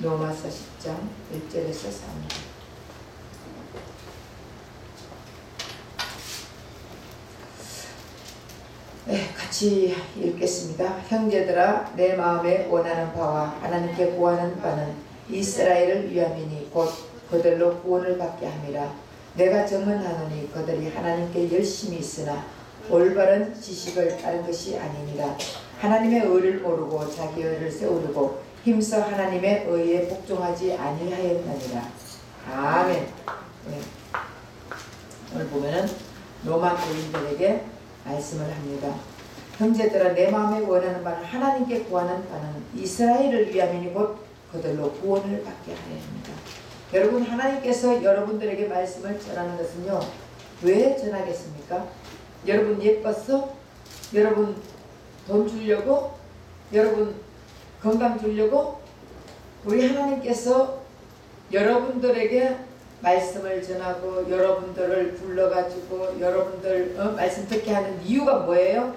로마서 10장 1절에서 3절. 네, 같이 읽겠습니다. 형제들아, 내 마음에 원하는 바와 하나님께 구하는 바는 이스라엘을 위함이니 곧 그들로 구원을 받게 함이라. 내가 증언하노니 그들이 하나님께 열심히 있으나 올바른 지식을 따른 것이 아니니라. 하나님의 의를 모르고 자기 의를 세우려고 힘써 하나님의 의에 복종하지 아니하였느니라. 아멘. 네. 오늘 보면은 로마 교인들에게 말씀을 합니다. 형제들아, 내 마음에 원하는 바는 하나님께 구하는 바는 이스라엘을 위함이니 곧 그들로 구원을 받게 하려 합니다. 여러분, 하나님께서 여러분들에게 말씀을 전하는 것은요, 왜 전하겠습니까? 여러분 예뻤어? 여러분 돈 주려고? 여러분 건강 주려고? 우리 하나님께서 여러분들에게 말씀을 전하고 여러분들을 불러가지고 여러분들 말씀 듣게 하는 이유가 뭐예요?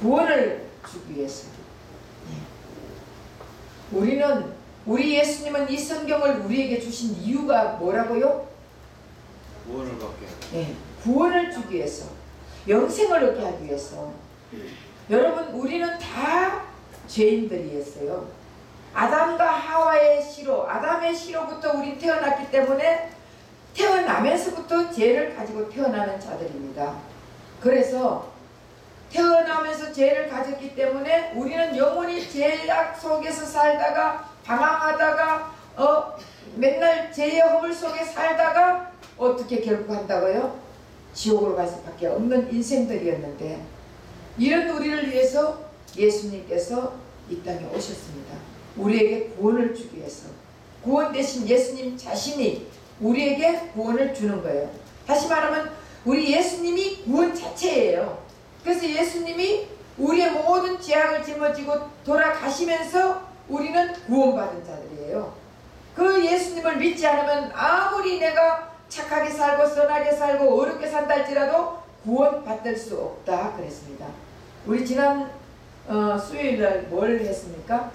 구원을 주기 위해서. 우리 예수님은 이 성경을 우리에게 주신 이유가 뭐라고요? 구원을 받게. 네, 구원을 주기 위해서, 영생을 얻게 하기 위해서. 여러분, 우리는 다 죄인들이었어요. 아담과 하와의 씨로, 아담의 씨로부터 우리 태어났기 때문에 태어나면서부터 죄를 가지고 태어나는 자들입니다. 그래서 태어나면서 죄를 가졌기 때문에 우리는 영원히 죄악 속에서 살다가 방황하다가 맨날 죄의 허물 속에 살다가 어떻게 결국 한다고요? 지옥으로 갈 수밖에 없는 인생들이었는데, 이런 우리를 위해서 예수님께서 이 땅에 오셨습니다. 우리에게 구원을 주기 위해서. 구원 대신 예수님 자신이 우리에게 구원을 주는 거예요. 다시 말하면 우리 예수님이 구원 자체예요. 그래서 예수님이 우리의 모든 죄악을 짊어지고 돌아가시면서 우리는 구원받은 자들이에요. 그 예수님을 믿지 않으면 아무리 내가 착하게 살고 선하게 살고 어렵게 산다 할지라도 구원받을 수 없다 그랬습니다. 우리 지난 수요일날 뭘 했습니까?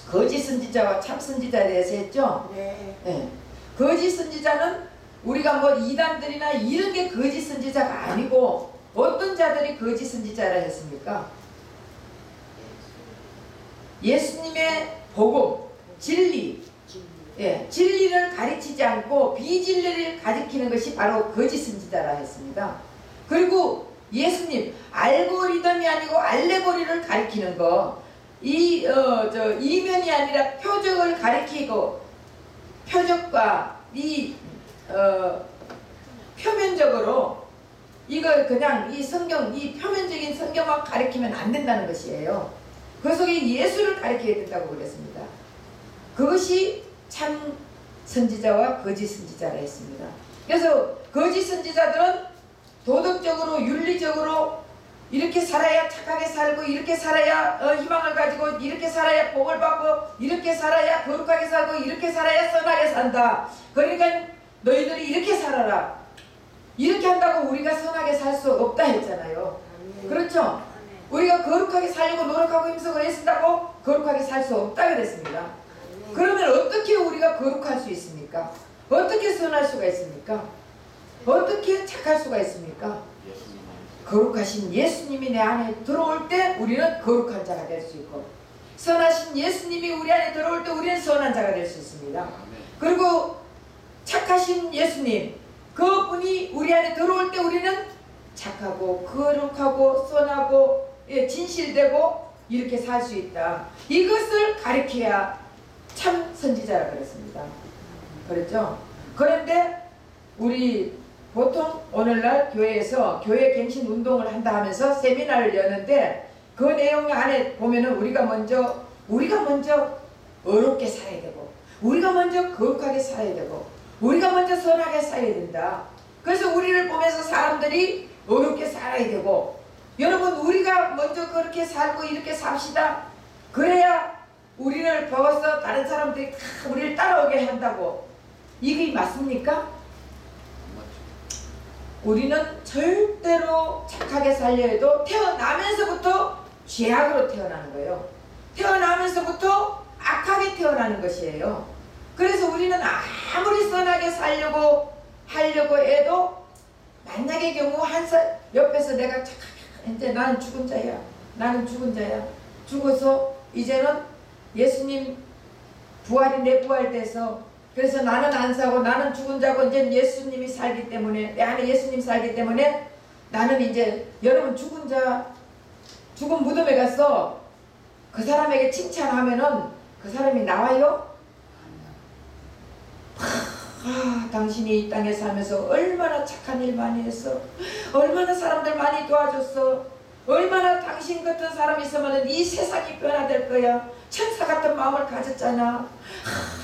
거짓 선지자와 참 선지자에 대해서 했죠? 네. 거짓 선지자는 우리가 뭐 이단들이나 이런 게 거짓 선지자가 아니고 어떤 자들이 거짓 선지자라 했습니까? 예수님의 복음, 진리, 진리를 가르치지 않고 비진리를 가리키는 것이 바로 거짓 선지자라 했습니다. 그리고 예수님, 알고리즘이 아니고 알레고리를 가리키는 거, 이면이 아니라 표적을 가리키고 표적과 표면적으로 이걸 그냥 이 성경, 이 표면적인 성경만 가리키면 안 된다는 것이에요. 그 속에 예수를 가리켜야 된다고 그랬습니다. 그것이 참 선지자와 거짓 선지자라 했습니다. 그래서 거짓 선지자들은 도덕적으로 윤리적으로 이렇게 살아야 착하게 살고 이렇게 살아야 희망을 가지고 이렇게 살아야 복을 받고 이렇게 살아야 거룩하게 살고 이렇게 살아야 선하게 산다. 그러니까 너희들이 이렇게 살아라. 이렇게 한다고 우리가 선하게 살 수 없다 했잖아요. 그렇죠? 우리가 거룩하게 살려고 노력하고 힘쓰고 애쓴다고 거룩하게 살 수 없다 그랬습니다. 그러면 어떻게 우리가 거룩할 수 있습니까? 어떻게 선할 수가 있습니까? 어떻게 착할 수가 있습니까? 거룩하신 예수님이 내 안에 들어올 때 우리는 거룩한 자가 될 수 있고, 선하신 예수님이 우리 안에 들어올 때 우리는 선한 자가 될 수 있습니다. 그리고 착하신 예수님, 그분이 우리 안에 들어올 때 우리는 착하고 거룩하고 선하고 진실되고 이렇게 살 수 있다. 이것을 가르쳐야 참 선지자라 그랬습니다. 그랬죠? 그런데 우리 보통 오늘날 교회에서 교회 갱신 운동을 한다 하면서 세미나를 여는데 그 내용 안에 보면은 우리가 먼저 어렵게 살아야 되고 우리가 먼저 거룩하게 살아야 되고 우리가 먼저 선하게 살아야 된다. 그래서 우리를 보면서 사람들이 어렵게 살아야 되고, 여러분 우리가 먼저 그렇게 살고 이렇게 삽시다. 그래야 우리를 보고서 다른 사람들이 다 우리를 따라오게 한다고. 이게 맞습니까? 우리는 절대로 착하게 살려 해도 태어나면서부터 죄악으로 태어나는 거예요. 태어나면서부터 악하게 태어나는 것이에요. 그래서 우리는 아무리 선하게 살려고 하려고 해도 만약의 경우 옆에서 내가 이제 나는 죽은 자야. 나는 죽은 자야. 죽어서 이제는 예수님 부활이 내 부활돼서 그래서 나는 안 사고 나는 죽은 자고 이제 예수님이 살기 때문에 내 안에 예수님 살기 때문에 나는 이제 여러분 죽은 무덤에 가서 그 사람에게 칭찬하면은 그 사람이 나와요? 당신이 이 땅에 살면서 얼마나 착한 일 많이 했어. 얼마나 사람들 많이 도와줬어. 얼마나 당신 같은 사람이 있으면 이 세상이 변화될 거야. 천사 같은 마음을 가졌잖아.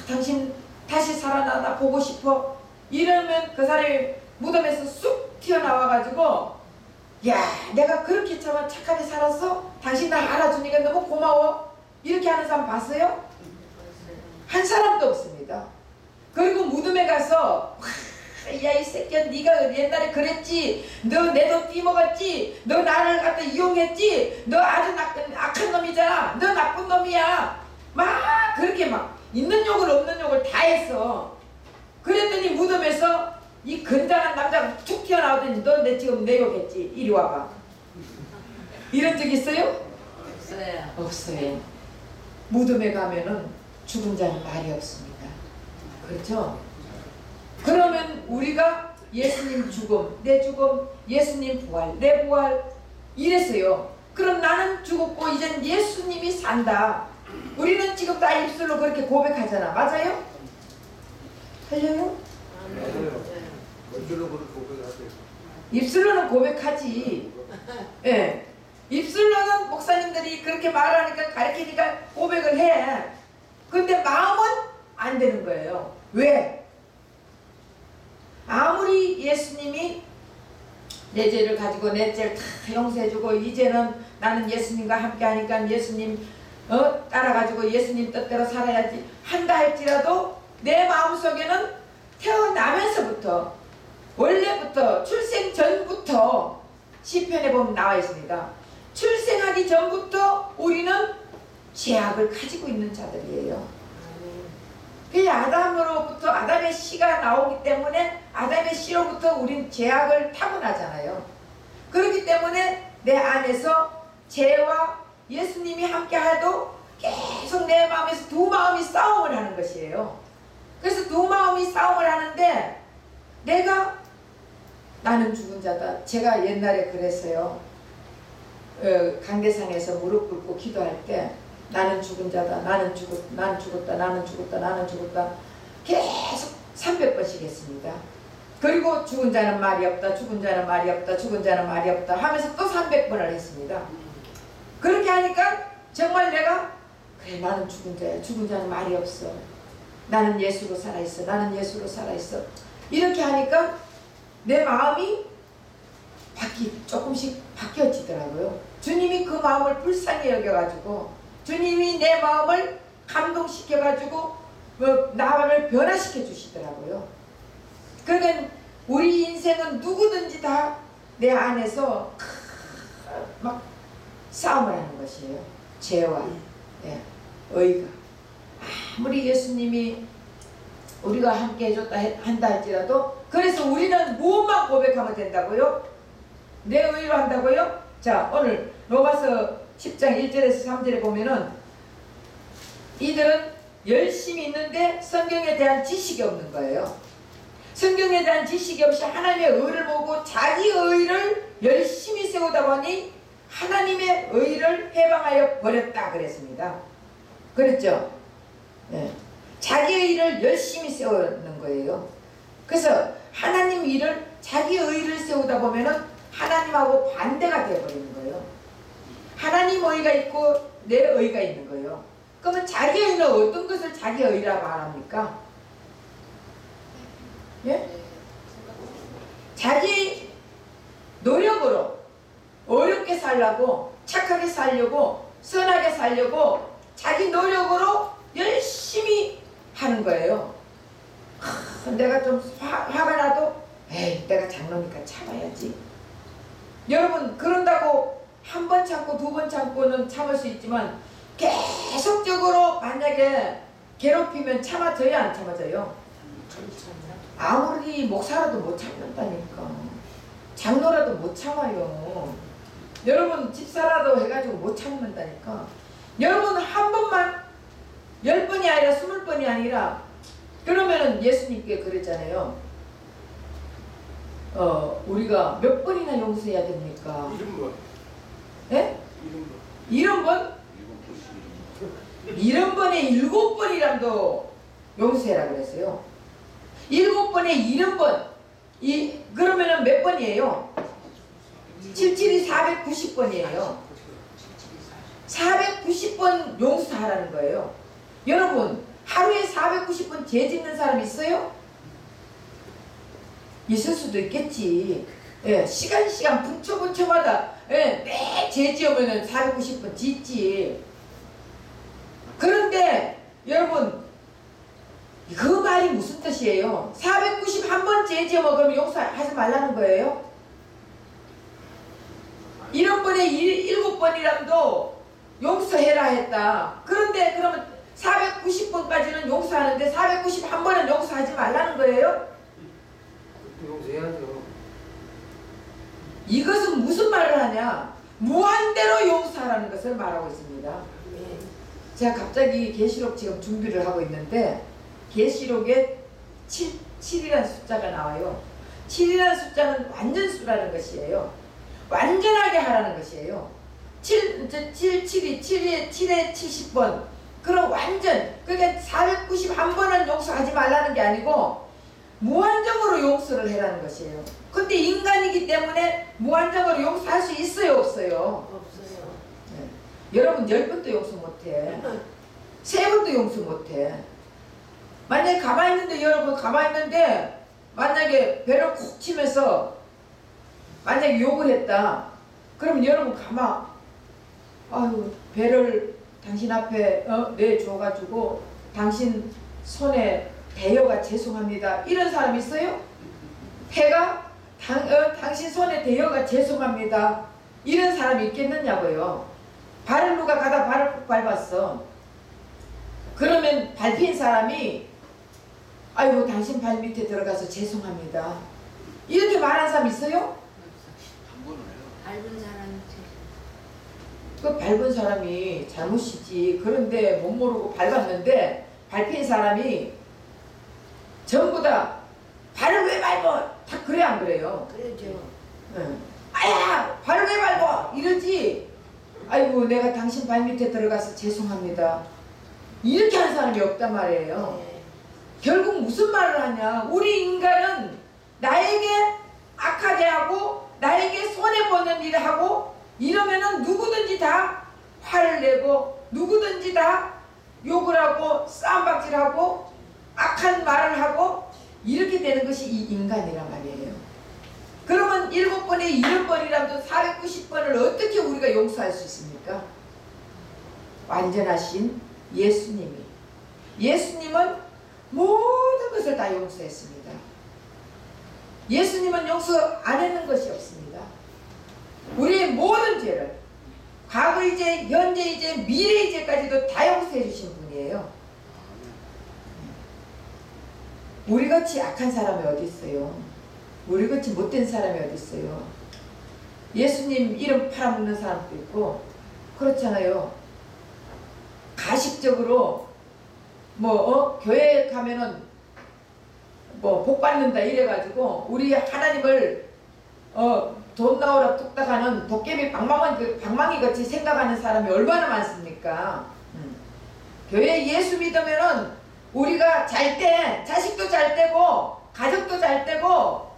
당신 다시 살아나 보고 싶어. 이러면 그 사람이 무덤에서 쑥 튀어나와가지고 야 내가 그렇게 참 착하게 살았어? 당신 날 알아주니까 너무 고마워. 이렇게 하는 사람 봤어요? 한 사람도 없습니다. 그리고 무덤에 가서 야 이 새끼야 네가 옛날에 그랬지. 너 내 돈 띠먹었지. 너 나를 갖다 이용했지. 너 아주 악한 놈이잖아. 너 나쁜 놈이야. 막 그렇게 막 있는 욕을 없는 욕을 다 했어. 그랬더니 무덤에서 이 건장한 남자가 툭 튀어나오더니 너 지금 내 욕했지. 이리 와봐. 이런 적 있어요? 없어요. 없어요. 무덤에 가면은 죽은 자는 말이 없습니다. 그렇죠? 그러면 우리가 예수님 죽음, 내 죽음, 예수님 부활, 내 부활 이랬어요. 그럼 나는 죽었고 이젠 예수님이 산다. 우리는 지금 다 입술로 그렇게 고백하잖아. 맞아요? 할려요? 입술로 그렇게 고백하세요. 입술로는 고백하지. 예. 입술로는 목사님들이 그렇게 말하니까 가르치니까 고백을 해. 근데 마음은 안 되는 거예요. 왜? 아무리 예수님이 내 죄를 가지고 내 죄를 다 용서해주고 이제는 나는 예수님과 함께 하니까 예수님 따라가지고 예수님 뜻대로 살아야지 한다 할지라도 내 마음속에는 태어나면서부터 원래부터 출생 전부터 시편에 보면 나와 있습니다. 출생하기 전부터 우리는 죄악을 가지고 있는 자들이에요. 그 아담으로부터 아담의 씨가 나오기 때문에 아담의 씨로부터 우린 죄악을 타고나잖아요. 그렇기 때문에 내 안에서 죄와 예수님이 함께 해도 계속 내 마음에서 두 마음이 싸움을 하는 것이에요. 그래서 두 마음이 싸움을 하는데 나는 죽은 자다. 제가 옛날에 그랬어요. 강대상에서 무릎 꿇고 기도할 때 나는 죽은 자다. 나는 죽었다. 나는 죽었다. 계속 300번씩 했습니다. 그리고 죽은 자는 말이 없다. 죽은 자는 말이 없다. 죽은 자는 말이 없다 하면서 또 300번을 했습니다. 그렇게 하니까 정말 내가 그래 나는 죽은 자야. 죽은 자는 말이 없어. 나는 예수로 살아있어. 나는 예수로 살아있어. 이렇게 하니까 내 마음이 조금씩 바뀌어지더라고요. 주님이 그 마음을 불쌍히 여겨가지고 주님이 내 마음을 감동시켜가지고 나를 변화시켜 주시더라고요. 그러니까 우리 인생은 누구든지 다 내 안에서 막 싸움을 하는 것이에요. 죄와 의가. 아무리 예수님이 우리가 함께 해줬다 한다 할지라도 그래서 우리는 무엇만 고백하면 된다고요? 내 의로 한다고요? 자 오늘 로마서 10장 1절에서 3절에 보면은 이들은 열심히 있는데 성경에 대한 지식이 없는 거예요. 성경에 대한 지식이 없이 하나님의 의를 보고 자기 의를 열심히 세우다 보니 하나님의 의를 해방하여 버렸다 그랬습니다. 그랬죠? 네. 자기 의를 열심히 세우는 거예요. 그래서 하나님 일을 자기 의를 세우다 보면은 하나님하고 반대가 되어버리는 거예요. 하나님 의가 있고 내 의가 있는 거예요. 그러면 자기 의는 어떤 것을 자기 의라고 말합니까? 예? 자기 노력으로 어렵게 살려고 착하게 살려고 선하게 살려고 자기 노력으로 열심히 하는 거예요. 내가 좀 화가 나도 에이 내가 장로니까 참아야지. 여러분 그런다고 한 번 참고 두 번 참고는 참을 수 있지만 계속적으로 만약에 괴롭히면 참아져요, 안 참아져요? 아무리 목사라도 못 참는다니까. 장로라도 못 참아요. 여러분 집사라도 해가지고 못 참는다니까. 여러분 한 번만 10번이 아니라 20번이 아니라 그러면은 예수님께 그랬잖아요. 우리가 몇 번이나 용서해야 됩니까? 70번. 예? 70번? 70번에 7번이라도 용서해라 그랬어요. 7번에 70번. 그러면은 몇 번이에요? 77이 490번이에요. 490번 용서하라는 거예요. 여러분 하루에 490번 죄 짓는 사람 있어요? 있을 수도 있겠지. 예, 시간 분초분초마다 매 죄 지으면 490번 짓지. 그런데 여러분 그 말이 무슨 뜻이에요? 491번 죄 지으면 그럼 용서하지 말라는 거예요? 7번에 7번이라도 용서해라 했다. 그런데 그러면 490번까지는 용서하는데 491번은 용서하지 말라는 거예요? 용서해야죠. 이것은 무슨 말을 하냐? 무한대로 용서하라는 것을 말하고 있습니다. 제가 갑자기 계시록 지금 준비를 하고 있는데 계시록에 7이라는 숫자가 나와요. 7이라는 숫자는 완전수라는 것이에요. 완전하게 하라는 것이에요. 7에 70번. 그럼 완전, 그러니까 491번은 용서하지 말라는 게 아니고 무한정으로 용서를 해라는 것이에요. 근데 인간이기 때문에 무한정으로 용서할 수 있어요, 없어요? 없어요. 네. 여러분 10번도 용서 못해. 3번도 용서 못해. 만약에 가만히 있는데, 여러분 가만히 있는데 만약에 배를 콕 치면서 만약에 욕을 했다. 그러면 여러분 아유 배를 당신 앞에 내줘가지고 당신 손에 대여가 죄송합니다. 이런 사람 있어요? 배가 당신 손에 대여가 죄송합니다. 이런 사람이 있겠느냐고요. 발을 누가 가다 발을 꼭 밟았어. 그러면 밟힌 사람이 아이고 당신 발 밑에 들어가서 죄송합니다. 이렇게 말한 사람 있어요? 한 번은 해요. 밟은 사람 그 밟은 사람이 잘못이지. 그런데 못 모르고 밟았는데 밟힌 사람이 전부 다 발을 왜 밟아? 다 그래 안 그래요? 그러죠. 응. 아야 발을 왜 밟아? 이러지. 아이고 내가 당신 발 밑에 들어가서 죄송합니다. 이렇게 하는 사람이 없단 말이에요. 네. 결국 무슨 말을 하냐? 우리 인간은 나에게 악하게 하고 나에게 손해보는 일을 하고 이러면은 누구든지 다 화를 내고 누구든지 다 욕을 하고 싸움박질하고 악한 말을 하고 이렇게 되는 것이 이 인간이란 말이에요. 그러면 7번에 7번이라도 490번을 어떻게 우리가 용서할 수 있습니까? 완전하신 예수님은 모든 것을 다 용서했습니다. 예수님은 용서 안 했는 것이 없습니다. 우리의 모든 죄를 과거의 죄, 현재의 죄, 미래의 죄까지도 다 용서해 주신 분이에요. 우리같이 악한 사람이 어디 있어요? 우리같이 못된 사람이 어디 있어요? 예수님 이름 팔아먹는 사람도 있고 그렇잖아요. 가식적으로 교회에 가면은 복 받는다 이래가지고 우리 하나님을 돈 나오라 뚝딱하는 도깨비 방망이 같이 생각하는 사람이 얼마나 많습니까? 교회 예수 믿으면은 우리가 잘 때 자식도 잘 되고 가족도 잘 되고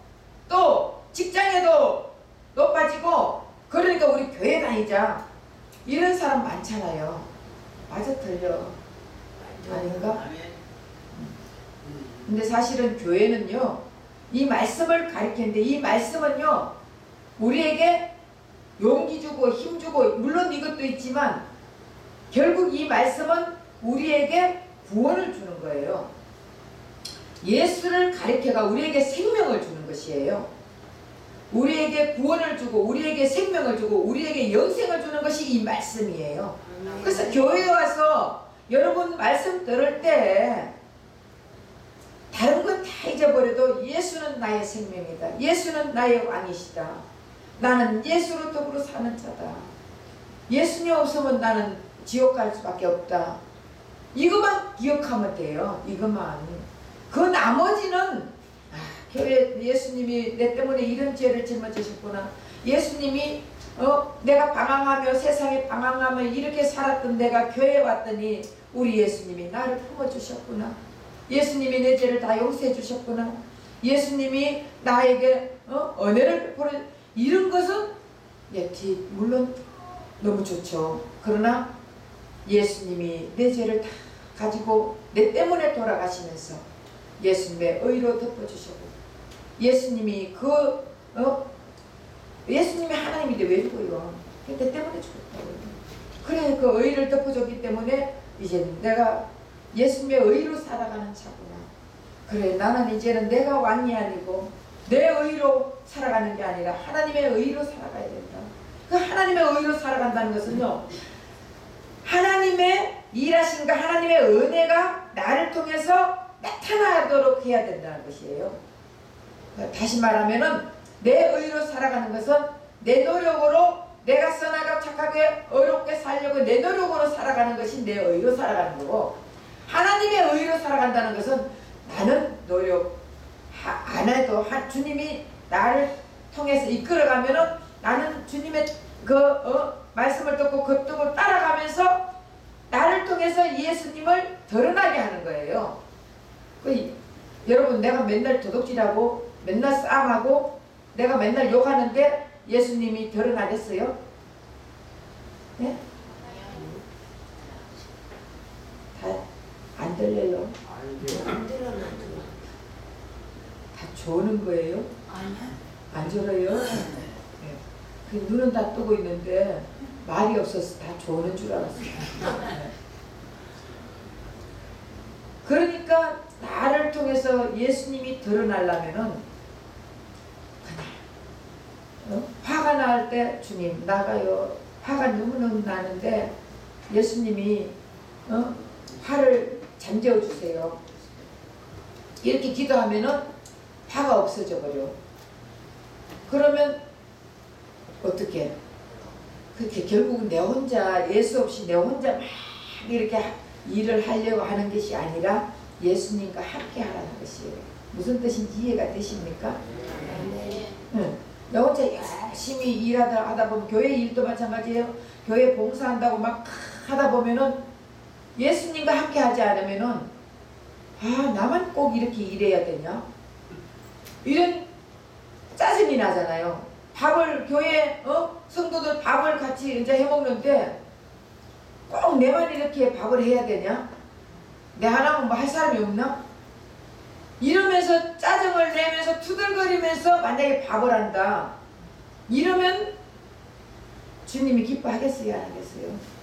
또 직장에도 높아지고 그러니까 우리 교회 다니자 이런 사람 많잖아요. 맞아 틀려? 아닌가? 근데 사실은 교회는요 이 말씀을 가리키는데 이 말씀은요 우리에게 용기 주고 힘 주고 물론 이것도 있지만 결국 이 말씀은 우리에게 구원을 주는 거예요. 예수를 가리켜가 우리에게 생명을 주는 것이에요. 우리에게 구원을 주고 우리에게 생명을 주고 우리에게 영생을 주는 것이 이 말씀이에요. 그래서 교회에 와서 여러분 말씀 들을 때 다른 건 다 잊어버려도 예수는 나의 생명이다. 예수는 나의 왕이시다. 나는 예수로 더불어 사는 자다. 예수님 없으면 나는 지옥 갈 수밖에 없다. 이것만 기억하면 돼요. 이것만. 그 나머지는 교회 예수님이 내 때문에 이런 죄를 짊어지셨구나. 예수님이 내가 방황하며 세상에 방황하며 이렇게 살았던 내가 교회에 왔더니 우리 예수님이 나를 품어주셨구나. 예수님이 내 죄를 다 용서해 주셨구나. 예수님이 나에게 은혜를 베풀어. 이런 것은 물론 너무 좋죠. 그러나 예수님이 내 죄를 다 가지고 내 때문에 돌아가시면서 예수님의 의로 덮어주셨고, 예수님이 예수님이 하나님인데 왜 죽어요? 내 때문에 죽었다고요. 그래, 그 의를 덮어줬기 때문에 이제 내가 예수님의 의로 살아가는 자구나. 그래, 나는 이제는 내가 왕이 아니고 내 의로 살아가는 게 아니라 하나님의 의로 살아가야 된다. 그 하나님의 의로 살아간다는 것은요, 하나님의 일하신가, 하나님의 은혜가 나를 통해서 나타나도록 해야 된다는 것이에요. 다시 말하면은 내 의로 살아가는 것은 내 노력으로 내가 선하고 착하게 의롭게 살려고 내 노력으로 살아가는 것이 내 의로 살아가는 거고, 하나님의 의로 살아간다는 것은 나는 노력 안 해도 주님이 나를 통해서 이끌어가면은 나는 주님의 말씀을 듣고 그 뜻을 따라가면서 나를 통해서 예수님을 드러나게 하는 거예요. 여러분, 내가 맨날 도둑질하고 맨날 싸움하고 내가 맨날 욕하는데 예수님이 드러나겠어요? 네? 다 안 들려요? 안 들어나. 다 조는 거예요? 아니야. 안 졸아요? 네. 그 눈은 다 뜨고 있는데 말이 없어서 다 조는 줄 알았어요. 네. 그러니까 나를 통해서 예수님이 드러나려면은 화가 날 때 주님 나가요. 화가 너무너무 나는데 예수님이 화를 잠재워 주세요. 이렇게 기도하면은 화가 없어져 버려. 그러면 어떻게? 그렇게 결국은 내 혼자 예수 없이 내 혼자 막 이렇게 일을 하려고 하는 것이 아니라 예수님과 함께 하라는 것이에요. 무슨 뜻인지 이해가 되십니까? 네. 응. 내 혼자 열심히 하다 보면 교회 일도 마찬가지예요. 교회 봉사한다고 막 하다 보면은 예수님과 함께 하지 않으면은 나만 꼭 이렇게 일해야 되냐? 이런 짜증이 나잖아요. 밥을 교회 성도들 밥을 같이 이제 해먹는데 꼭 내만 이렇게 밥을 해야 되냐? 내 하나만 뭐 할 사람이 없나? 이러면서 짜증을 내면서 투덜거리면서 만약에 밥을 한다. 이러면 주님이 기뻐하겠어요? 안 하겠어요?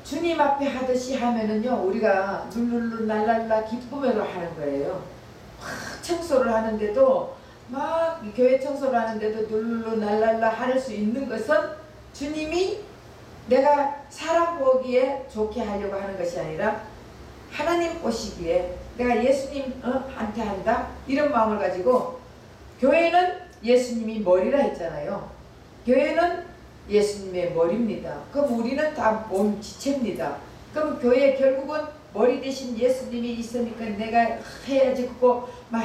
주님 앞에 하듯이 하면은요, 우리가 룰룰루 날랄라 기쁨으로 하는 거예요. 막 청소를 하는데도 막 교회 청소를 하는데도 룰룰루 날랄라 할 수 있는 것은 주님이 내가 사람 보기에 좋게 하려고 하는 것이 아니라 하나님 보시기에 내가 예수님 한테 한다 이런 마음을 가지고, 교회는 예수님이 머리라 했잖아요. 교회는 예수님의 머리입니다. 그럼 우리는 다 몸 지체입니다. 그럼 교회 결국은 머리 대신 예수님이 있으니까 내가 해야지 그거 막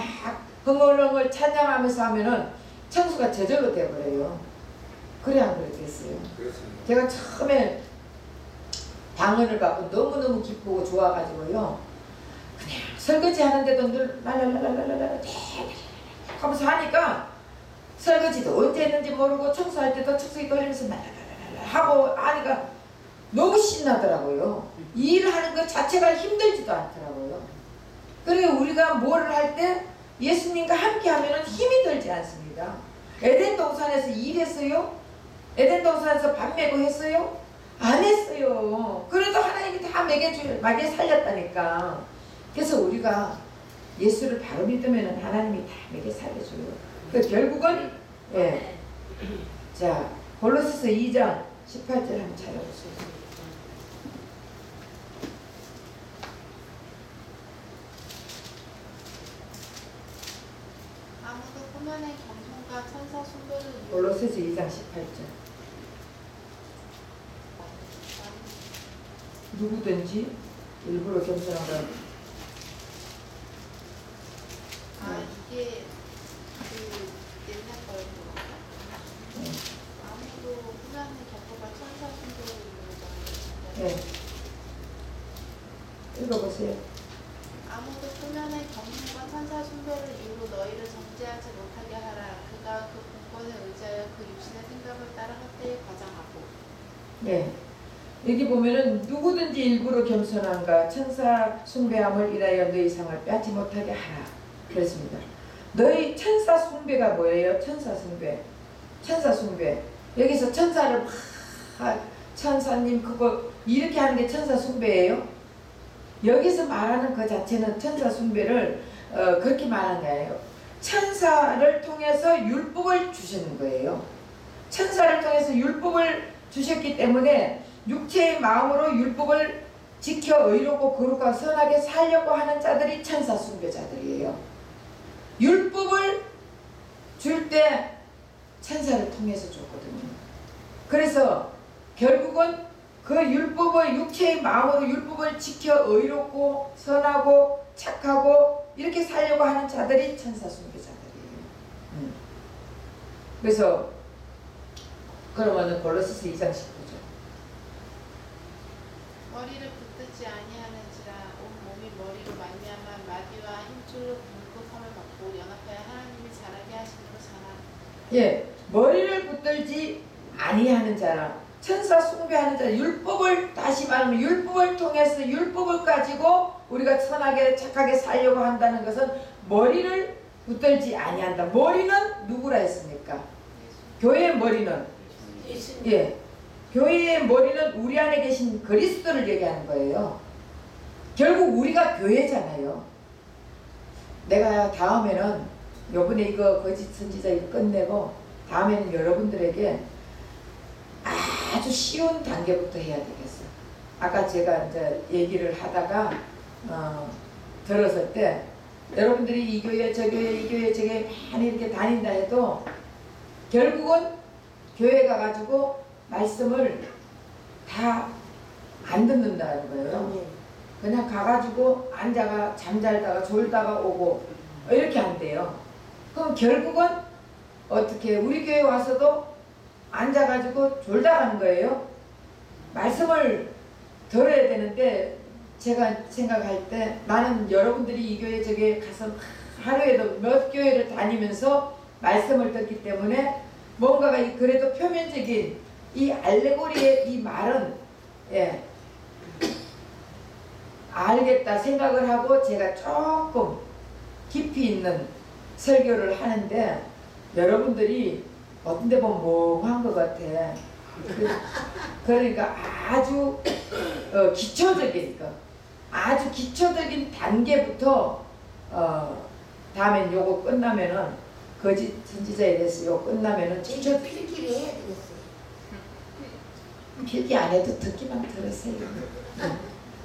흥얼흥얼 찬양하면서 하면은 청소가 저절로 되어버려요. 그래 안 그랬겠어요? 그렇습니다. 제가 처음에 방언을 받고 너무너무 기쁘고 좋아가지고요, 그냥 설거지 하는데도 늘 랄랄랄랄랄랄 하면서 하니까 설거지도 언제 했는지 모르고 청소할 때도 청소기 돌리면서 랄랄랄랄 하고 하니까 너무 신나더라고요. 이 일을 하는 것 자체가 힘들지도 않더라고요. 그리고 우리가 뭐를 할 때 예수님과 함께 하면 힘이 들지 않습니다. 에덴 동산에서 일했어요? 에덴 동산에서 밥 메고 했어요? 안 했어요. 그래도 하나님이 다 먹여 살렸다니까. 그래서 우리가 예수를 바로 믿으면 하나님이 다 먹여 살려줘요. 그 결국은 자 골로새서 2장 18절 한번 찾아보세요. 아무도 후면의 겸손과 천사 숭배를 골로새서 2장 18절. 누구든지 일부러 겸손한 건 이게 그 옛날 거예요. 아무도 후면의 겸손과 천사 숭배를 네. 읽어보세요. 아무도 후면의 겸손과 천사 숭배를 이유로 너희를 정죄하지 못하게 하라. 그가 그 공권에 의지하여 그 육신의 생각을 따라 헛되이 과장하고. 네. 여기 보면은 누구든지 일부러 겸손함과 천사 숭배함을 인하여 너희 상을 빼앗지 못하게 하라. 그랬습니다. 너희 천사 숭배가 뭐예요? 천사 숭배. 천사 숭배. 여기서 천사를 막 천사님 그거 이렇게 하는 게 천사 숭배예요? 여기서 말하는 그 자체는 천사 숭배를 그렇게 말하는 거예요. 천사를 통해서 율법을 주시는 거예요. 천사를 통해서 율법을 주셨기 때문에 육체의 마음으로 율법을 지켜 의롭고 거룩하고 선하게 살려고 하는 자들이 천사 숭배자들이에요. 율법을 줄 때 천사를 통해서 줬거든요. 그래서 결국은 그 율법을 육체의 마음으로 율법을 지켜 의롭고 선하고 착하고 이렇게 살려고 하는 자들이 천사 숭배자들이에요. 그래서 그러면은 골로새서 2장 19절. 머리를 붙들지 아니하는지라 온 몸이 머리로 말미암아 마귀와 힘줄로 공급함을 받고 연합하여 하나님이 자라게 하심으로 자라. 예, 머리를 붙들지 아니하는 자라, 천사 숭배하는 자, 율법을 다시 말하면 율법을 통해서 율법을 가지고 우리가 선하게 착하게 살려고 한다는 것은 머리를 붙들지 아니한다. 머리는 누구라 했습니까? 교회의 머리는 예, 교회의 머리는 우리 안에 계신 그리스도를 얘기하는 거예요. 결국 우리가 교회잖아요. 내가 다음에는 요번에 이거 거짓 선지자 이거 끝내고 다음에는 여러분들에게 아주 쉬운 단계부터 해야 되겠어요. 아까 제가 이제 얘기를 하다가 들었을 때 여러분들이 이 교회 저 교회 이 교회 저 교회 많이 이렇게 다닌다 해도 결국은 교회 가가지고 말씀을 다 안 듣는다는 거예요. 그냥 가가지고 앉아가 잠잘다가 졸다가 오고 이렇게 한대요. 그럼 결국은 어떻게 우리 교회 와서도 앉아가지고 졸다 가는 거예요. 말씀을 들어야 되는데 제가 생각할 때 나는 여러분들이 이 교회 저 교회 가서 하루에도 몇 교회를 다니면서 말씀을 듣기 때문에 뭔가가 그래도 표면적인 이 알레고리의 이 말은 예, 알겠다 생각을 하고 제가 조금 깊이 있는 설교를 하는데 여러분들이 어떤 데 보면 멍한 것 같아. 그러니까 아주 기초적인 거, 아주 기초적인 단계부터 다음엔 요거 끝나면은 거짓 선지자에 대해서 요거 끝나면은 이거 필기를 해야 되겠어요. 필기 안 해도 듣기만 들으세요.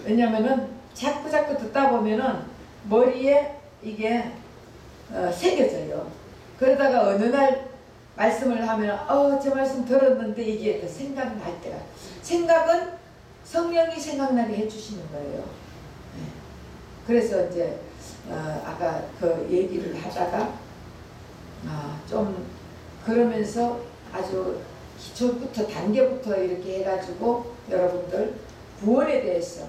왜냐면은 자꾸 듣다 보면은 머리에 이게 새겨져요. 그러다가 어느 날 말씀을 하면 저 말씀 들었는데 이게 생각날 때가, 생각은 성령이 생각나게 해주시는 거예요. 네. 그래서 이제 아까 그 얘기를 하다가 좀 그러면서 아주 기초부터 단계부터 이렇게 해가지고 여러분들 구원에 대해서,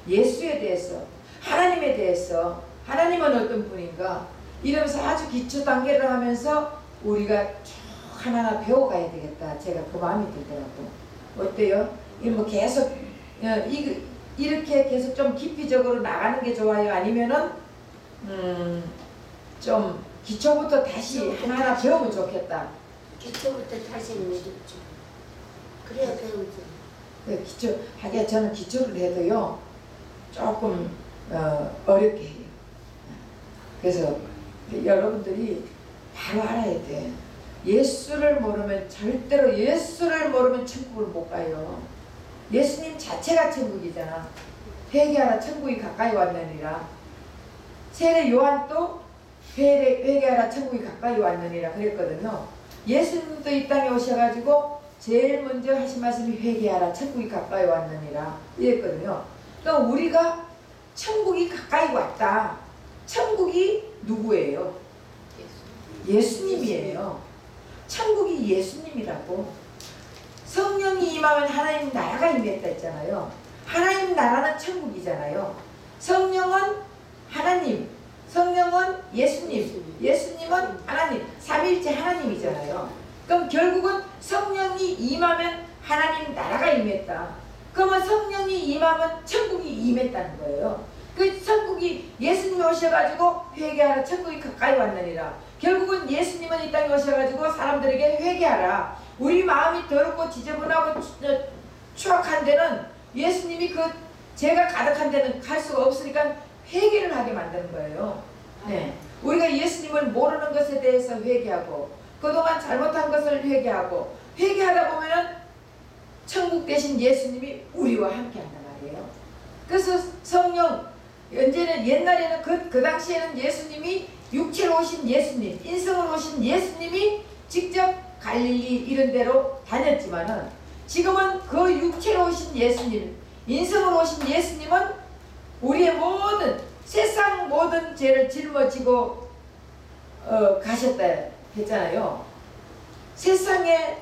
예수에 대해서, 하나님에 대해서, 하나님은 어떤 분인가 이러면서 아주 기초 단계를 하면서 우리가 쭉 하나하나 배워가야 되겠다. 제가 그 마음이 들더라고. 어때요? 뭐 계속 이렇게 계속 좀 깊이적으로 나가는 게 좋아요? 아니면은 좀 기초부터 다시 하나하나 배우면 좋겠다. 기초부터 다시 내줬죠. 그래야 배우죠. 네, 기초 하기야 저는 기초를 해도요 조금 어렵게 해요. 그래서 여러분들이 바로 알아야 돼. 예수를 모르면 절대로 예수를 모르면 천국을 못 가요. 예수님 자체가 천국이잖아. 회개하라 천국이 가까이 왔느니라. 세례 요한도 회개하라 천국이 가까이 왔느니라 그랬거든요. 예수님도 이 땅에 오셔가지고 제일 먼저 하신 말씀이 회개하라 천국이 가까이 왔느니라 이랬거든요. 그러니까 우리가 천국이 가까이 왔다. 천국이 누구예요? 예수님이에요. 천국이 예수님이라고. 성령이 임하면 하나님 나라가 임했다 했잖아요. 하나님 나라는 천국이잖아요. 성령은 하나님, 성령은 예수님, 예수님은 하나님, 삼위일체 하나님이잖아요. 그럼 결국은 성령이 임하면 하나님 나라가 임했다. 그러면 성령이 임하면 천국이 임했다는 거예요. 그 천국이 예수님이 오셔가지고 회개하라 천국이 가까이 왔느니라. 결국은 예수님은 이 땅에 오셔가지고 사람들에게 회개하라. 우리 마음이 더럽고 지저분하고 추악한 데는 예수님이 그 죄가 가득한 데는 갈 수가 없으니까 회개를 하게 만드는 거예요. 네. 우리가 예수님을 모르는 것에 대해서 회개하고 그동안 잘못한 것을 회개하고 회개하다 보면은 천국 대신 예수님이 우리와 함께 한단 말이에요. 그래서 성령 언제는 옛날에는 그 당시에는 예수님이 육체로 오신 예수님, 인성으로 오신 예수님이 직접 갈릴리 이런 데로 다녔지만은 지금은 그 육체로 오신 예수님, 인성으로 오신 예수님은 우리의 모든 세상 모든 죄를 짊어지고 가셨다 했잖아요. 세상의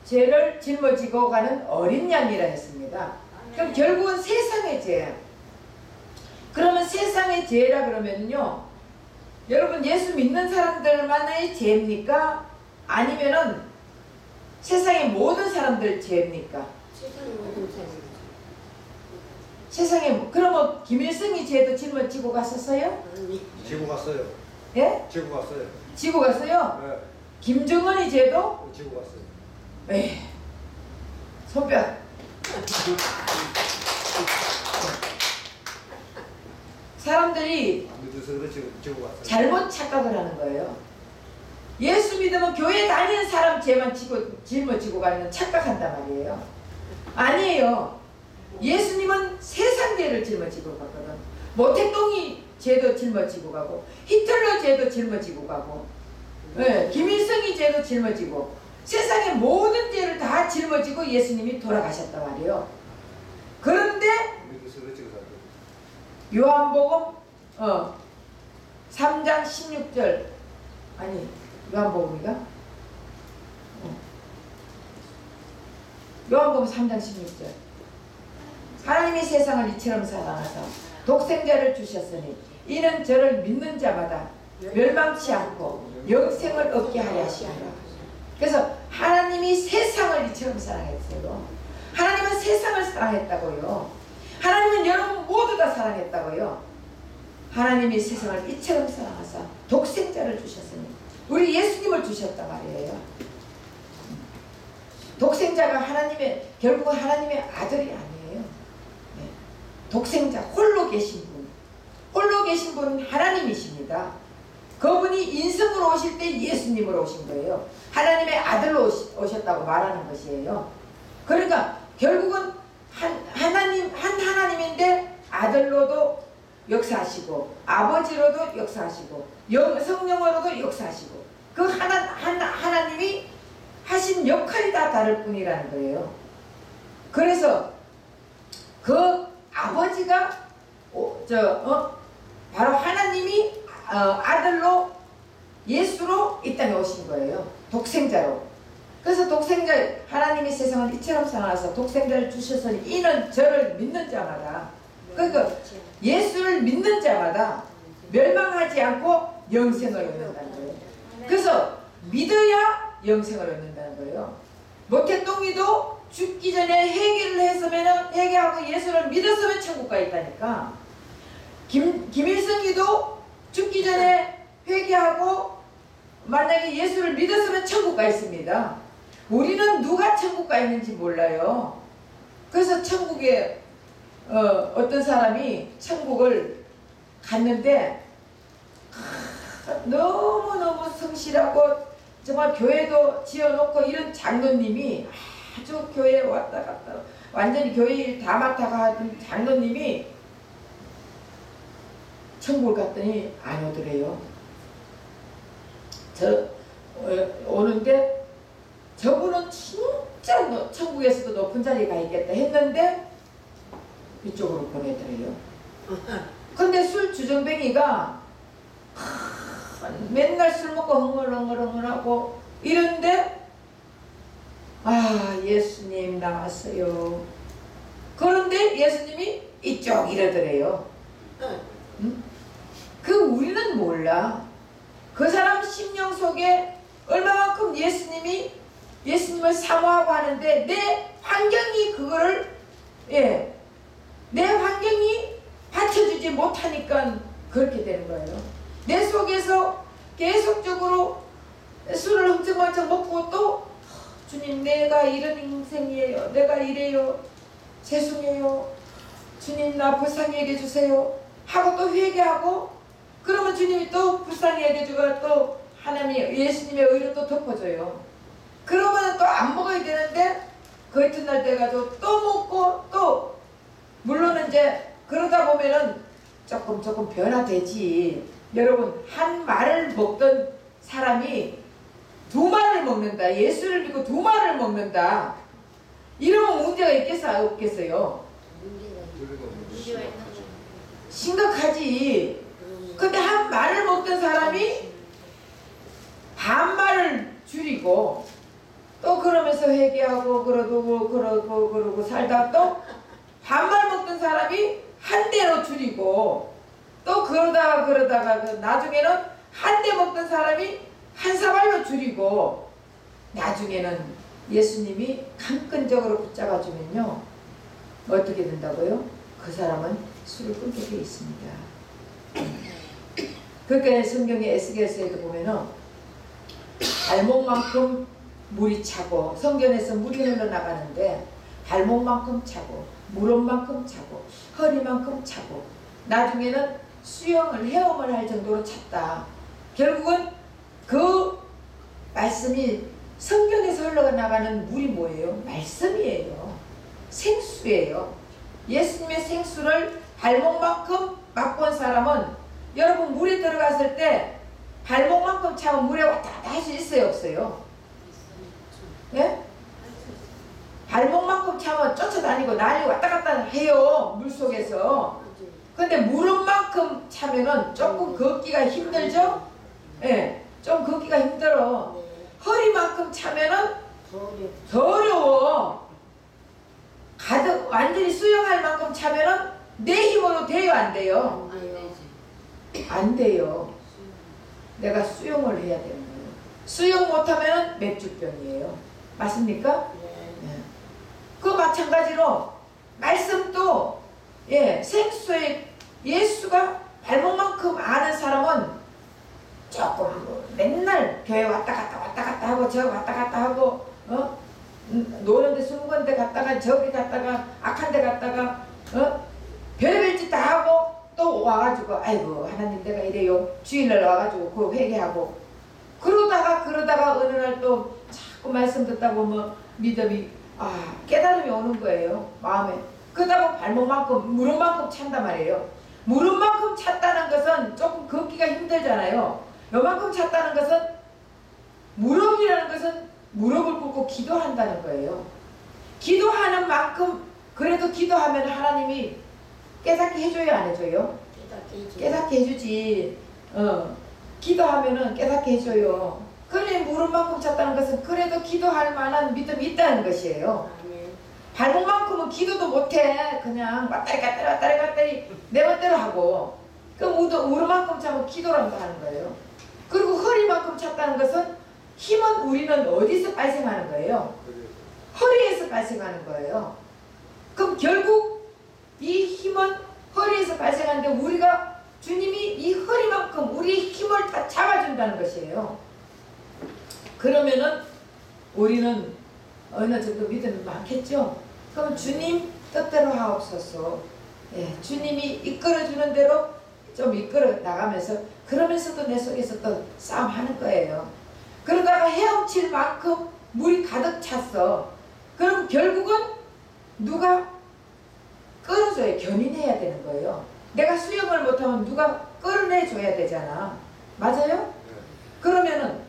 죄를 짊어지고 가는 어린 양이라 했습니다. 그럼 결국은 세상의 죄. 그러면 세상의 죄라 그러면요, 여러분 예수 믿는 사람들만의 죄입니까? 아니면은 세상의 모든 사람들 죄입니까? 세상의 모든 사람. 세상에 그러면 김일성이 죄도 짊어지고 갔었어요? 아니, 지고 갔어요. 예? 지고 갔어요. 지고 갔어요? 네. 김정은이 죄도? 지고 갔어요. 에이, 손뼉. 사람들이 안 믿어서 그렇지 지고 갔어요. 잘못 착각을 하는 거예요. 예수 믿으면 교회 다니는 사람 죄만 짊어지고 가는 착각한단 말이에요. 아니에요. 예수님은 세상 죄를 짊어지고 갔거든. 모택동이 죄도 짊어지고 가고 히틀러 죄도 짊어지고 가고 네, 김일성이 죄도 짊어지고 세상의 모든 죄를 다 짊어지고 예수님이 돌아가셨단 말이에요. 그런데 안 믿어서 그렇지 그 요한복음 3장 16절 아니 요한복음이가? 요한복음 3장 16절 하나님이 세상을 이처럼 사랑하사 독생자를 주셨으니 이는 저를 믿는 자마다 멸망치 않고 영생을 얻게 하려 하시니라. 그래서 하나님이 세상을 이처럼 사랑했어요. 하나님은 세상을 사랑했다고요. 하나님은 여러분 모두 다 사랑했다고요. 하나님이 세상을 이처럼 사랑하사 독생자를 주셨으니 우리 예수님을 주셨단 말이에요. 독생자가 하나님의 결국은 하나님의 아들이 아니에요. 네. 독생자 홀로 계신 분, 홀로 계신 분은 하나님이십니다. 그분이 인성으로 오실 때 예수님으로 오신 거예요. 하나님의 아들로 오셨다고 말하는 것이에요. 그러니까 결국은 한 하나님인데 아들로도 역사하시고 아버지로도 역사하시고 성령으로도 역사하시고 그 하나님이 하신 역할이 다 다를 뿐이라는 거예요. 그래서 그 아버지가 바로 하나님이 아들로 예수로 이 땅에 오신 거예요. 독생자로. 그래서 독생자 하나님이 세상을 이처럼 사랑하사 독생자를 주셨으니 이는 저를 믿는 자마다 그러니까 예수를 믿는 자마다 멸망하지 않고 영생을 얻는다는 거예요. 그래서 믿어야 영생을 얻는다는 거예요. 모태똥이도 죽기 전에 회개를 했으면 회개하고 예수를 믿었으면 천국 가 있다니까. 김일성이도 죽기 전에 회개하고 만약에 예수를 믿었으면 천국 가 있습니다. 우리는 누가 천국 가 있는지 몰라요. 그래서 천국에 어떤 사람이 천국을 갔는데 너무너무 성실하고 정말 교회도 지어놓고 이런 장로님이 아주 교회에 왔다 갔다 완전히 교회 일 다 맡아가 하던 장로님이 천국을 갔더니 안 오더래요. 오는데 저분은 진짜 천국에서도 높은 자리에 가 있겠다 했는데 이쪽으로 보내더래요. 근데 술 주정뱅이가 맨날 술 먹고 흥얼흥얼하고 이런데 예수님 나왔어요. 그런데 예수님이 이쪽 이러더래요. 응? 우리는 몰라. 그 사람 심령 속에 얼마만큼 예수님을 사모하고 하는데 내 환경이 그거를 내 환경이 받쳐주지 못하니까 그렇게 되는 거예요. 내 속에서 계속적으로 술을 흠쩍흠쩍 먹고 또 주님 내가 이런 인생이에요. 내가 이래요. 죄송해요. 주님 나 불쌍히 여겨주세요. 하고 또 회개하고 그러면 주님이 또 불쌍히 여겨주고 또 하나님 예수님의 의로 또 덮어줘요. 그러면 또 안 먹어야 되는데 그 이튿날 돼가지고 또 먹고 또 물론 이제 그러다 보면은 조금 변화되지. 여러분 한 말을 먹던 사람이 두 말을 먹는다. 예수를 믿고 두 말을 먹는다. 이러면 문제가 있겠어요? 없겠어요? 문제가 있는 거죠. 심각하지. 근데 한 말을 먹던 사람이 반말을 줄이고 또 그러면서 회개하고 그러고 살다가 또 반말 먹던 사람이 한 대로 줄이고 또 그러다가 나중에는 한 대 먹던 사람이 한 사발로 줄이고 나중에는 예수님이 강끈적으로 붙잡아주면요 어떻게 된다고요? 그 사람은 술을 끊게 되어 있습니다. 그러니까 성경의 에스겔서에도 보면은 발목만큼 물이 차고 성경에서 물이 흘러나가는데 발목만큼 차고 무릎만큼 차고 허리만큼 차고 나중에는 헤엄을 할 정도로 찼다. 결국은 그 말씀이 성경에서 흘러나가는 물이 뭐예요? 말씀이에요. 생수예요. 예수님의 생수를 발목만큼 맛본 사람은 여러분 물에 들어갔을 때 발목만큼 차면 물에 왔다 갔다 할 수 있어요? 없어요? 예? 발목만큼 차면 쫓아다니고 난리 왔다 갔다 해요. 물속에서. 근데 무릎만큼 차면은 조금 걷기가 힘들죠? 예, 좀 걷기가 힘들어. 허리만큼 차면은 더 어려워. 가득 완전히 수영할 만큼 차면은 내 힘으로 돼요? 안 돼요? 안 돼요. 내가 수영을 해야 되는 거예요. 수영 못하면은 맥주병이에요. 맞습니까? 네. 그 마찬가지로 말씀도 생수의 예수가 발목만큼 아는 사람은 조금 맨날 교회 왔다 갔다 하고 저 왔다 갔다 하고 노는데 술 먹은 데 갔다가 저기 갔다가 악한 데 갔다가 별의별 짓 다 하고 또 와가지고 아이고 하나님 내가 이래요. 주일날 와가지고 그 회개하고 그러다가 어느 날 또 자꾸 말씀 듣다 보면 믿음이 깨달음이 오는 거예요. 마음에. 그러다 보면 발목만큼 무릎만큼 찬단 말이에요. 무릎만큼 찼다는 것은 조금 걷기가 힘들잖아요. 요만큼 찼다는 것은 무릎이라는 것은 무릎을 꿇고 기도한다는 거예요. 기도하는 만큼 그래도 기도하면 하나님이 깨닫게 해줘요? 안 해줘요? 깨닫게 해주지. 기도하면은 깨닫게 해줘요. 그래 무릎만큼 찼다는 것은 그래도 기도할 만한 믿음이 있다는 것이에요. 발목만큼은 기도도 못해. 그냥 왔다리 갔다리 내 멋대로 하고 그 무릎만큼 차면 기도라도 하는 거예요. 그리고 허리만큼 찼다는 것은 힘은 우리는 어디서 발생하는 거예요? 허리에서 발생하는 거예요. 그럼 결국 이 힘은 허리에서 발생하는데 우리가 주님이 이 허리만큼 우리의 힘을 다 잡아준다는 것이에요. 그러면은 우리는 어느 정도 믿음이 많겠죠? 그럼 주님 뜻대로 하옵소서. 주님이 이끌어주는 대로 좀 이끌어 나가면서 그러면서도 내 속에서 또 싸움하는 거예요. 그러다가 헤엄칠 만큼 물이 가득 찼어. 그럼 결국은 누가 끌어줘야, 견인해야 되는 거예요. 내가 수영을 못하면 누가 끌어내줘야 되잖아. 맞아요? 그러면은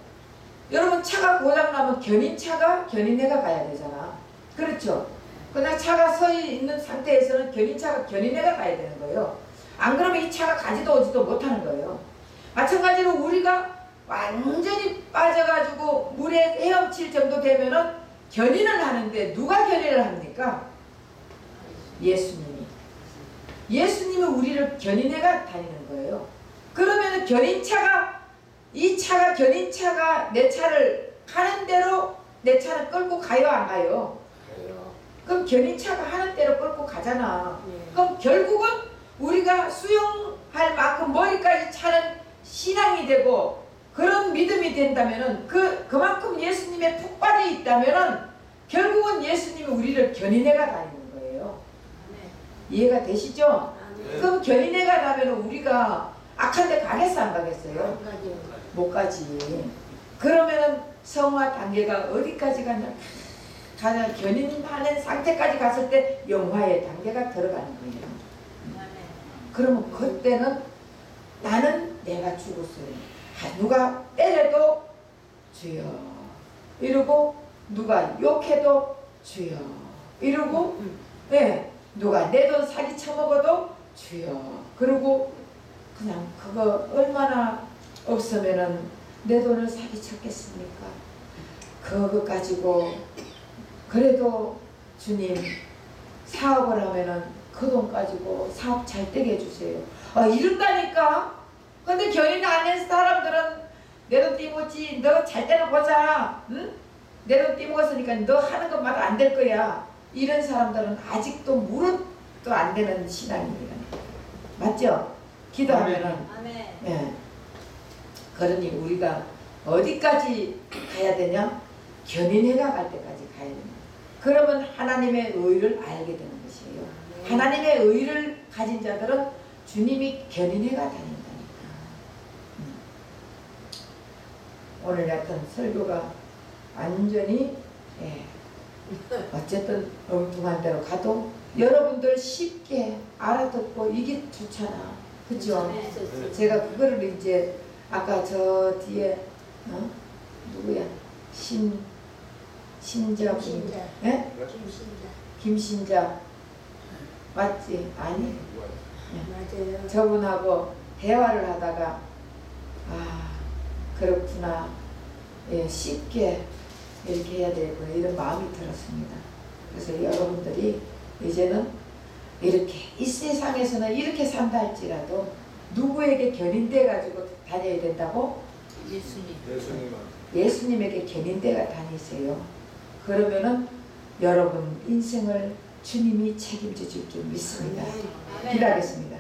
여러분 차가 고장나면 견인차가 견인해가 가야 되잖아. 그렇죠? 그냥 차가 서 있는 상태에서는 견인차가 견인해가 가야 되는 거예요. 안 그러면 이 차가 가지도 오지도 못하는 거예요. 마찬가지로 우리가 완전히 빠져가지고 물에 헤엄칠 정도 되면은 견인을 하는데 누가 견인을 합니까? 예수님이. 예수님이 우리를 견인해가 다니는 거예요. 그러면은 견인차가, 이 차가, 견인차가 내 차를 가는 대로 내 차를 끌고 가요, 안 가요? 가요. 그럼 견인차가 하는 대로 끌고 가잖아. 네. 그럼 결국은 우리가 수용할 만큼 머리까지 차는 신앙이 되고 그런 믿음이 된다면은 그만큼 예수님에 푹 빠져 있다면은 결국은 예수님이 우리를 견인해가 다니는 거예요. 이해가 되시죠? 아, 네. 그럼 견인해가 다면은 우리가 악한 데 가겠어, 안 가겠어요? 안 가죠. 못 가지. 그러면은 성화 단계가 어디까지 가냐? 가장 견인하는 상태까지 갔을 때 영화의 단계가 들어가는 거예요. 그러면 그때는 나는 내가 죽었어요. 누가 때려도 주여 이러고, 누가 욕해도 주여 이러고, 네, 누가 내 돈 사기 쳐먹어도 주여. 그러고 그냥 그거 얼마나 없으면은 내 돈을 사기 쳤겠습니까? 그거 가지고 그래도 주님 사업을 하면은 그 돈 가지고 사업 잘 되게 해주세요. 이런다니까. 근데 견인 안 한 사람들은 내 돈 띠먹지, 너 잘 때는 보자. 응? 내 돈 띠먹었으니까 너 하는 것마다 안 될 거야. 이런 사람들은 아직도 무릇도 안 되는 신앙입니다. 맞죠? 기도하면은. 예. 그러니 우리가 어디까지 가야 되냐? 견인해가 갈 때까지 가야 됩니다. 그러면 하나님의 의를 알게 되는 것이에요. 하나님의 의를 가진 자들은 주님이 견인해가 다닌다니까. 오늘 같은 설교가 완전히, 예, 어쨌든 엉뚱한 데로 가도 여러분들 쉽게 알아듣고 이게 좋잖아. 그죠? 네. 제가 그거를 이제 아까 저 뒤에 누구야? 신자분. 김신자. 예? 김신자. 김신자. 맞지? 아니. 맞아요. 저분하고 대화를 하다가 그렇구나. 예, 쉽게 이렇게 해야 되고 이런 마음이 들었습니다. 그래서 여러분들이 이제는 이렇게 이 세상에서는 이렇게 산다 할지라도 누구에게 견인돼 가지고 다녀야 된다고? 예수님에게 견인돼가 다니세요. 그러면은 여러분 인생을 주님이 책임져 줄 줄 믿습니다. 기도하겠습니다.